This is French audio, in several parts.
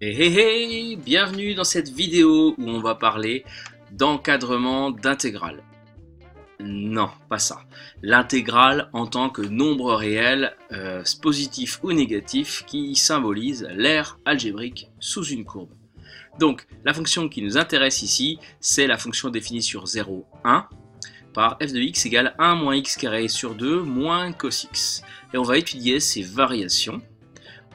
Bienvenue dans cette vidéo où on va parler d'encadrement d'intégrale. Non, pas ça. L'intégrale en tant que nombre réel, positif ou négatif, qui symbolise l'aire algébrique sous une courbe. Donc, la fonction qui nous intéresse ici, c'est la fonction définie sur 0, 1, par f de x égale 1 moins x carré sur 2 moins cos x. Et on va étudier ces variations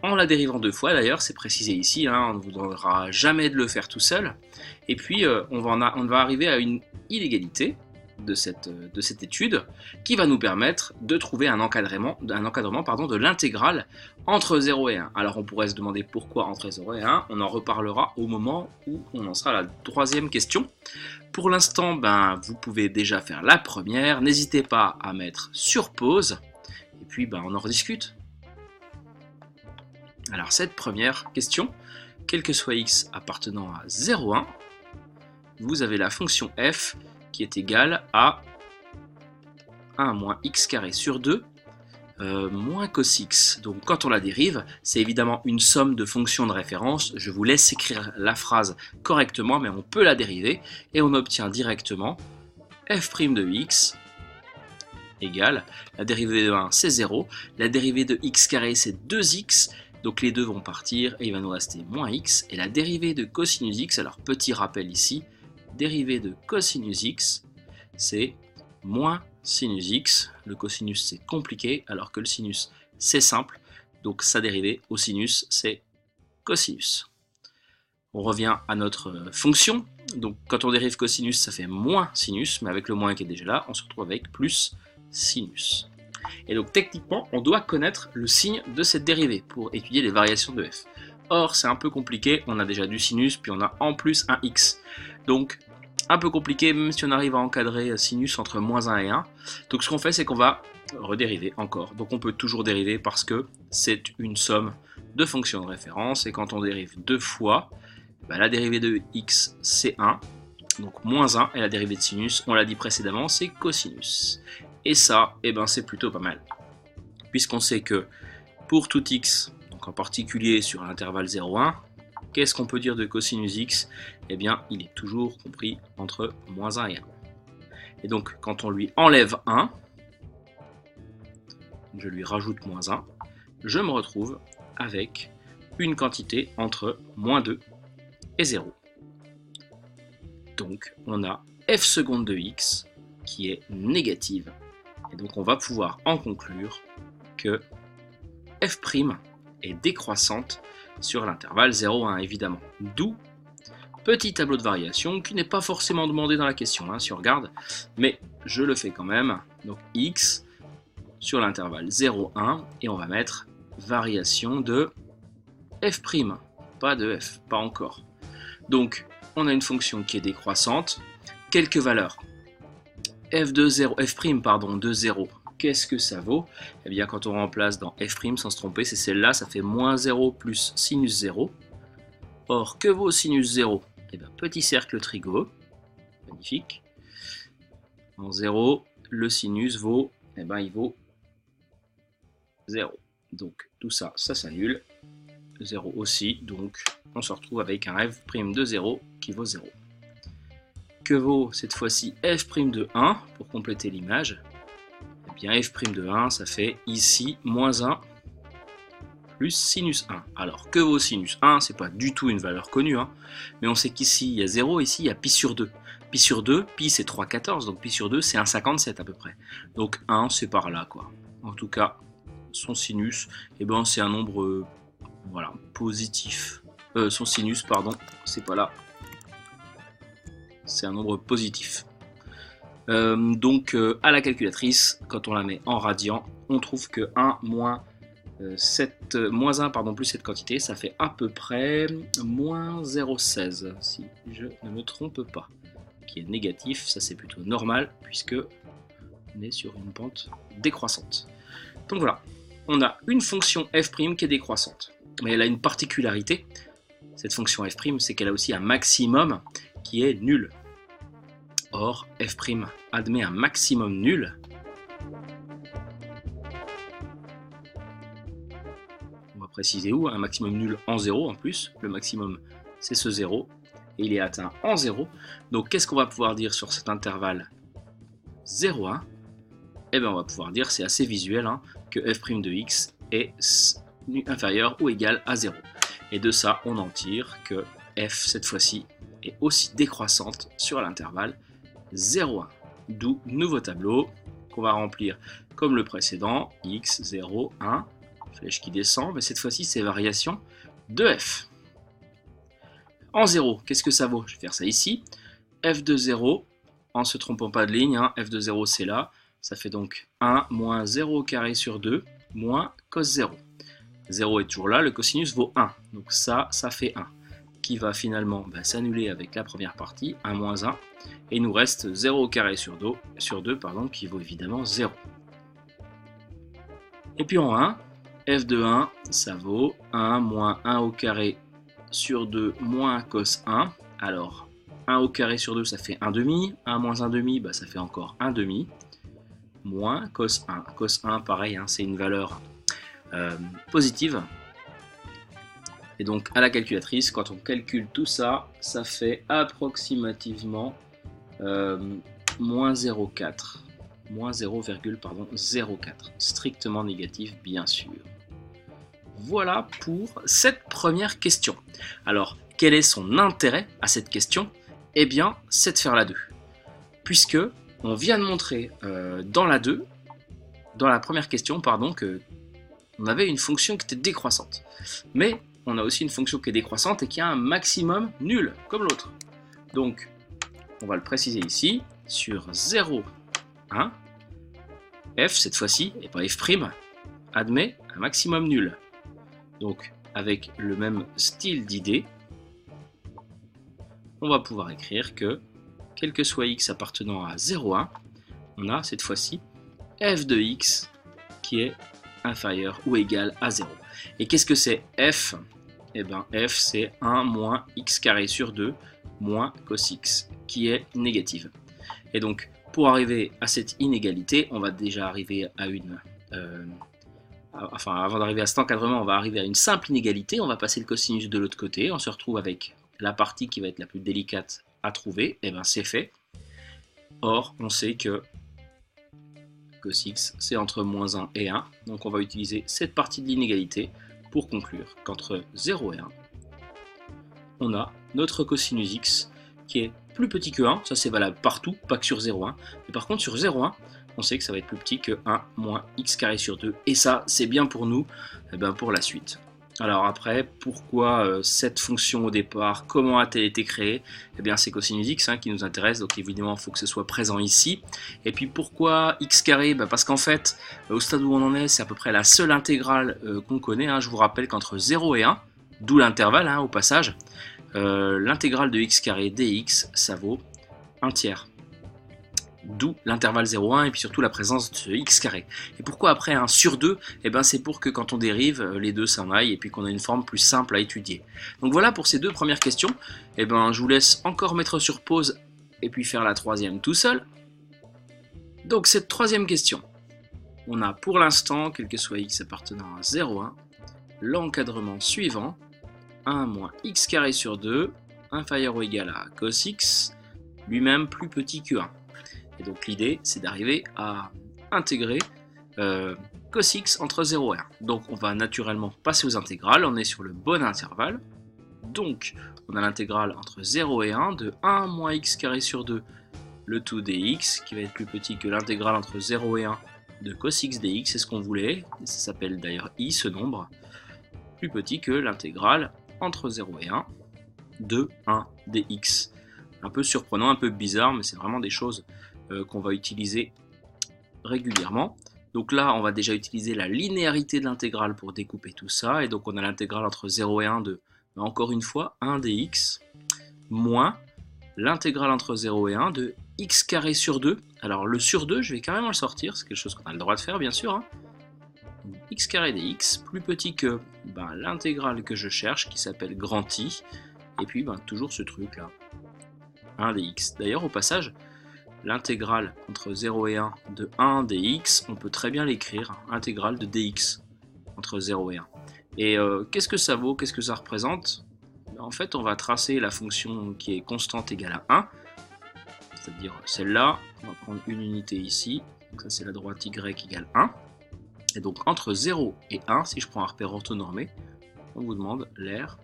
en la dérivant deux fois, d'ailleurs, c'est précisé ici, on ne vous demandera jamais de le faire tout seul. Et puis, on va arriver à une inégalité de cette étude qui va nous permettre de trouver un encadrement de l'intégrale entre 0 et 1. Alors, on pourrait se demander pourquoi entre 0 et 1, on en reparlera au moment où on en sera à la troisième question. Pour l'instant, vous pouvez déjà faire la première, n'hésitez pas à mettre sur pause, et puis on en rediscute. Alors cette première question, quel que soit x appartenant à 0,1, vous avez la fonction f qui est égale à 1 moins x carré sur 2 moins cos x. Donc quand on la dérive, c'est évidemment une somme de fonctions de référence. Je vous laisse écrire la phrase correctement, mais on peut la dériver et on obtient directement f' de x égale, la dérivée de 1 c'est 0, la dérivée de x carré c'est 2x, donc les deux vont partir et il va nous rester moins x, et la dérivée de cosinus x, alors petit rappel ici, dérivée de cosinus x, c'est moins sinus x, le cosinus c'est compliqué, alors que le sinus c'est simple, donc sa dérivée au sinus c'est cosinus. On revient à notre fonction, donc quand on dérive cosinus ça fait moins sinus, mais avec le moins qui est déjà là, on se retrouve avec plus sinus. Et donc techniquement, on doit connaître le signe de cette dérivée pour étudier les variations de f. Or, c'est un peu compliqué, on a déjà du sinus, puis on a en plus un x. Donc, un peu compliqué, même si on arrive à encadrer sinus entre moins 1 et 1. Donc ce qu'on fait, c'est qu'on va redériver encore. Donc on peut toujours dériver parce que c'est une somme de fonctions de référence, et quand on dérive deux fois, la dérivée de x, c'est 1. Donc moins 1, et la dérivée de sinus, on l'a dit précédemment, c'est cosinus. Et ça, c'est plutôt pas mal. Puisqu'on sait que pour tout x, donc en particulier sur l'intervalle 0,1, qu'est-ce qu'on peut dire de cosinus x? Il est toujours compris entre moins 1 et 1. Et donc, quand on lui enlève 1, je lui rajoute moins 1, je me retrouve avec une quantité entre moins 2 et 0. Donc, on a f seconde de x qui est négative. Et donc, on va pouvoir en conclure que f' est décroissante sur l'intervalle 0,1, évidemment. D'où petit tableau de variation qui n'est pas forcément demandé dans la question, si on regarde, mais je le fais quand même. Donc, x sur l'intervalle 0,1, et on va mettre variation de f', pas de f, pas encore. Donc, on a une fonction qui est décroissante. Quelques valeurs. f' de 0, qu'est-ce que ça vaut? Quand on remplace dans f' sans se tromper, c'est celle-là, ça fait moins 0 plus sinus 0. Or, que vaut sinus 0? Petit cercle trigo, magnifique. En 0, le sinus vaut, il vaut 0. Donc, tout ça, ça s'annule. 0 aussi, donc on se retrouve avec un f' de 0 qui vaut 0. Que vaut cette fois-ci f' de 1 pour compléter l'image? F' de 1, ça fait ici moins 1 plus sinus 1. Alors, que vaut sinus 1? C'est pas du tout une valeur connue, mais on sait qu'ici il y a 0, ici il y a pi sur 2. Pi sur 2, pi c'est 3,14, donc pi sur 2 c'est 1,57 à peu près. Donc 1 c'est par là, quoi. En tout cas, son sinus, c'est un nombre positif. Son sinus, pardon, c'est pas là. C'est un nombre positif. Donc à la calculatrice, quand on la met en radian, on trouve que 1 moins 1 plus cette quantité, ça fait à peu près moins 0,16, si je ne me trompe pas, qui est négatif. Ça c'est plutôt normal puisque on est sur une pente décroissante. Donc voilà, on a une fonction f' qui est décroissante, mais elle a une particularité. Cette fonction f', c'est qu'elle a aussi un maximum qui est nul. Or, f' admet un maximum nul. On va préciser où, un maximum nul en 0 en plus, le maximum c'est ce 0, et il est atteint en 0, donc qu'est-ce qu'on va pouvoir dire sur cet intervalle 0, 1? Eh bien on va pouvoir dire, c'est assez visuel, hein, que f' de x est inférieur ou égal à 0. Et de ça, on en tire que f, cette fois-ci, est aussi décroissante sur l'intervalle 0, 1. D'où nouveau tableau qu'on va remplir comme le précédent, x, 0, 1, flèche qui descend, mais cette fois-ci, c'est variation de f. En 0, qu'est-ce que ça vaut? Je vais faire ça ici. f de 0, en ne se trompant pas de ligne, hein, f de 0 c'est là, ça fait donc 1 moins 0 au carré sur 2 moins cos 0. 0 est toujours là, le cosinus vaut 1, donc ça fait 1, qui va finalement s'annuler avec la première partie, 1 moins 1, et il nous reste 0 au carré sur 2, qui vaut évidemment 0. Et puis en 1, f de 1, ça vaut 1 moins 1 au carré sur 2 moins cos 1. Alors, 1 au carré sur 2, ça fait 1 demi. 1 moins 1 demi, ça fait encore 1 demi. Moins cos 1. Cos 1, pareil, hein, c'est une valeur positive. Et donc, à la calculatrice, quand on calcule tout ça, ça fait approximativement moins 0,4. Moins 0,04. Strictement négatif, bien sûr. Voilà pour cette première question. Alors, quel est son intérêt à cette question? Eh bien, c'est de faire la 2. Puisque on vient de montrer dans la première question, que on avait une fonction qui était décroissante. Mais on a aussi une fonction qui est décroissante et qui a un maximum nul, comme l'autre. Donc, on va le préciser ici, sur 0, 1, f, cette fois-ci, et pas f', admet un maximum nul. Donc, avec le même style d'idée, on va pouvoir écrire que, quel que soit x appartenant à 0, 1, on a cette fois-ci f de x qui est inférieur ou égal à 0. Et qu'est-ce que c'est f? Eh bien, f, c'est 1 moins x carré sur 2 moins cos x, qui est négative. Et donc, pour arriver à cette inégalité, on va déjà arriver à une... avant d'arriver à cet encadrement, on va arriver à une simple inégalité. On va passer le cosinus de l'autre côté. On se retrouve avec la partie qui va être la plus délicate à trouver. Et bien, c'est fait. Or, on sait que cos x, c'est entre moins 1 et 1. Donc, on va utiliser cette partie de l'inégalité pour conclure qu'entre 0 et 1, on a notre cosinus x qui est plus petit que 1. Ça, c'est valable partout, pas que sur 0,1. Mais par contre, sur 0,1, on sait que ça va être plus petit que 1 moins x carré sur 2. Et ça, c'est bien pour nous, pour la suite. Alors après, pourquoi cette fonction au départ? Comment a-t-elle été créée? Eh bien, c'est cosinus x qui nous intéresse, donc évidemment, il faut que ce soit présent ici. Et puis pourquoi x carré? Parce qu'en fait, au stade où on en est, c'est à peu près la seule intégrale qu'on connaît. Je vous rappelle qu'entre 0 et 1, d'où l'intervalle au passage, l'intégrale de x carré dx, ça vaut 1 tiers. D'où l'intervalle 0,1 et puis surtout la présence de x carré. Et pourquoi après 1 sur 2? Eh bien c'est pour que quand on dérive, les deux s'en aillent et puis qu'on a une forme plus simple à étudier. Donc voilà pour ces deux premières questions. Eh bien je vous laisse encore mettre sur pause et puis faire la troisième tout seul. Donc cette troisième question, on a pour l'instant, quel que soit x appartenant à 0,1, l'encadrement suivant, 1 moins x carré sur 2, inférieur ou égal à cos x, lui-même plus petit que 1. Et donc l'idée, c'est d'arriver à intégrer cos x entre 0 et 1. Donc on va naturellement passer aux intégrales, on est sur le bon intervalle. Donc on a l'intégrale entre 0 et 1 de 1 moins x carré sur 2, le tout dx, qui va être plus petit que l'intégrale entre 0 et 1 de cos x dx, c'est ce qu'on voulait, et ça s'appelle d'ailleurs i, ce nombre, plus petit que l'intégrale entre 0 et 1 de 1 dx. Un peu surprenant, un peu bizarre, mais c'est vraiment des choses qu'on va utiliser régulièrement. Donc là, on va déjà utiliser la linéarité de l'intégrale pour découper tout ça. Et donc on a l'intégrale entre 0 et 1 de, encore une fois, 1 dx, moins l'intégrale entre 0 et 1 de x carré sur 2. Alors le sur 2, je vais carrément le sortir, c'est quelque chose qu'on a le droit de faire, bien sûr. X carré dx, plus petit que l'intégrale que je cherche, qui s'appelle grand I. Et puis toujours ce truc là, 1 dx. D'ailleurs, au passage, l'intégrale entre 0 et 1 de 1 dx, on peut très bien l'écrire, intégrale de dx entre 0 et 1. Et qu'est-ce que ça vaut? Qu'est-ce que ça représente? En fait, on va tracer la fonction qui est constante égale à 1, c'est-à-dire celle-là. On va prendre une unité ici, donc ça c'est la droite y égale 1. Et donc entre 0 et 1, si je prends un repère orthonormé, on vous demande l'aire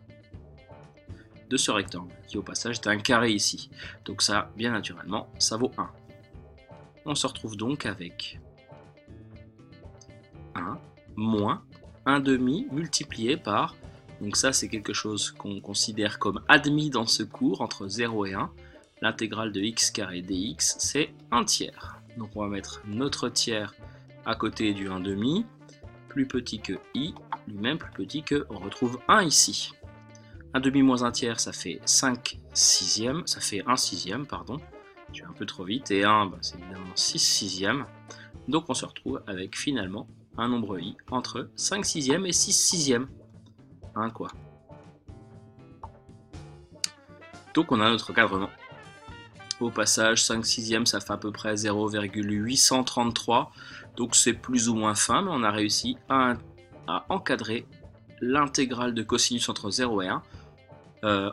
de ce rectangle, qui au passage est un carré ici. Donc ça, bien naturellement, ça vaut 1. On se retrouve donc avec 1 moins 1/2 multiplié par, donc ça c'est quelque chose qu'on considère comme admis dans ce cours, entre 0 et 1, l'intégrale de x carré dx, c'est 1/3. Donc on va mettre notre tiers à côté du 1/2, plus petit que i, lui-même plus petit que, on retrouve 1 ici. 1/2 moins 1/3, ça fait 5 sixièmes, ça fait 1 sixième, pardon, je vais un peu trop vite, et 1, c'est évidemment 6 sixièmes. Donc on se retrouve avec finalement un nombre i entre 5 sixièmes et 6 sixièmes. 1 quoi. Donc on a notre recadrement. Au passage, 5 sixièmes, ça fait à peu près 0,833. Donc c'est plus ou moins fin, mais on a réussi à encadrer l'intégrale de cosinus entre 0 et 1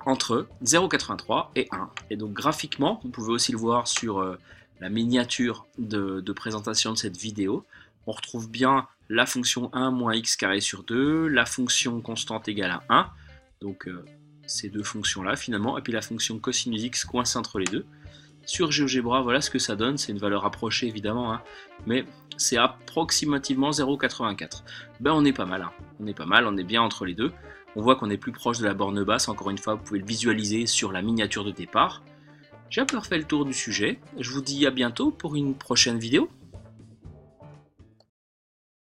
entre 0,83 et 1. Et donc graphiquement, vous pouvez aussi le voir sur la miniature de présentation de cette vidéo. On retrouve bien la fonction 1 moins x carré sur 2, la fonction constante égale à 1, donc ces deux fonctions-là finalement, et puis la fonction cosinus x coincée entre les deux. Sur GeoGebra, voilà ce que ça donne, c'est une valeur approchée évidemment, hein, mais c'est approximativement 0,84. Ben on est pas mal, hein. On est pas mal, on est bien entre les deux. On voit qu'on est plus proche de la borne basse, encore une fois vous pouvez le visualiser sur la miniature de départ. J'ai un peu refait le tour du sujet, je vous dis à bientôt pour une prochaine vidéo.